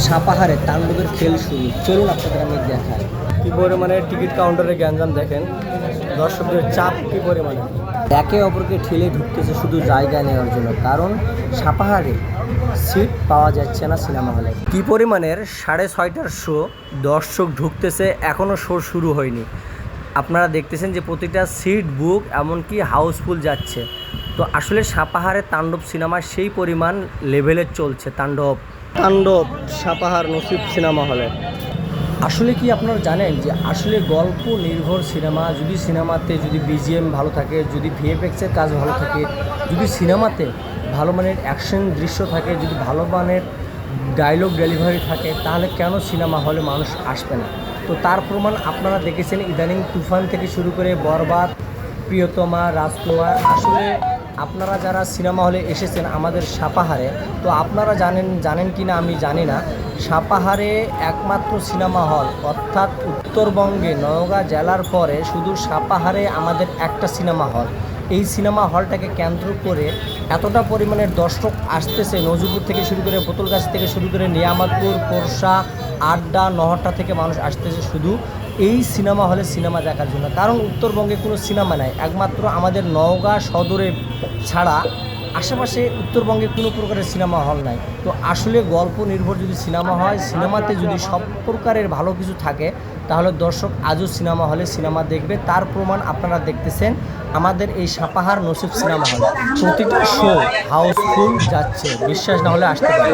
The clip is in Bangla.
সাপাহারে তাণ্ডবের খেল শুরু। চলুন আপনাদের আমি দেখাই কী পরিমাণে টিকিট কাউন্টারে গ্যাঞ্জাম দেখেন, দর্শকদের চাপ কী পরিমাণে, একে অপরকে ঠেলে ঢুকতেছে শুধু জায়গা নেওয়ার জন্য, কারণ সাপাহারে সিট পাওয়া যাচ্ছে না সিনেমা হলে। কী পরিমাণের 6:30টার শো, দর্শক ঢুকতেছে, এখনও শো শুরু হয়নি। আপনারা দেখতেছেন যে প্রতিটা সিট বুক, এমনকি হাউসফুল যাচ্ছে। তো আসলে সাপাহারে তাণ্ডব সিনেমা সেই পরিমাণ লেভেলের চলছে। তাণ্ডব সাপাহার নসিব সিনেমা হলে। আসলে কি আপনারা জানেন যে আসলে গল্প নির্ভর সিনেমা, যদি সিনেমাতে যদি বিজিএম ভালো থাকে, যদি ভিএফএক্সের কাজ ভালো থাকে, যদি সিনেমাতে ভালো মানের অ্যাকশন দৃশ্য থাকে, যদি ভালো মানের ডায়লগ ডেলিভারি থাকে, তাহলে কেন সিনেমা হলে মানুষ আসবে না? তো তার প্রমাণ আপনারা দেখেছেন ইদানিং তুফান থেকে শুরু করে বরবাদ, প্রিয়তমা, রাজকুমার। আসলে আপনারা যারা সিনেমা হলে এসেছেন আমাদের সাপাহারে, তো আপনারা জানেন কি না আমি জানি না, সাপাহারে একমাত্র সিনেমা হল, অর্থাৎ উত্তরবঙ্গে নওগাঁ জেলার পরে শুধু সাপাহারে আমাদের একটা সিনেমা হল। এই সিনেমা হলটাকে কেন্দ্র করে এতটা পরিমাণের দর্শক আসতেছে, নজরুপুর থেকে শুরু করে বোতলগাছ থেকে শুরু করে নিয়ামতপুর, পোরশা, আড্ডা, নহট্টা থেকে মানুষ আসতেছে শুধু এই সিনেমা হলে সিনেমা দেখার জন্য। কারণ উত্তরবঙ্গে কোনো সিনেমা নাই, একমাত্র আমাদের নওগাঁ সদরে ছাড়া আশেপাশে উত্তরবঙ্গে কোনো প্রকারের সিনেমা হল নাই। তো আসলে গল্প নির্ভর যদি সিনেমা হয়, সিনেমাতে যদি সব প্রকারের ভালো কিছু থাকে, তাহলে দর্শক আজও সিনেমা হলে সিনেমা দেখবে। তার প্রমাণ আপনারা দেখতেছেন আমাদের এই সাপাহার নসিব সিনেমা হল। প্রতিটা শো হাউসফুল যাচ্ছে, বিশ্বাস না হলে আসতে পারে।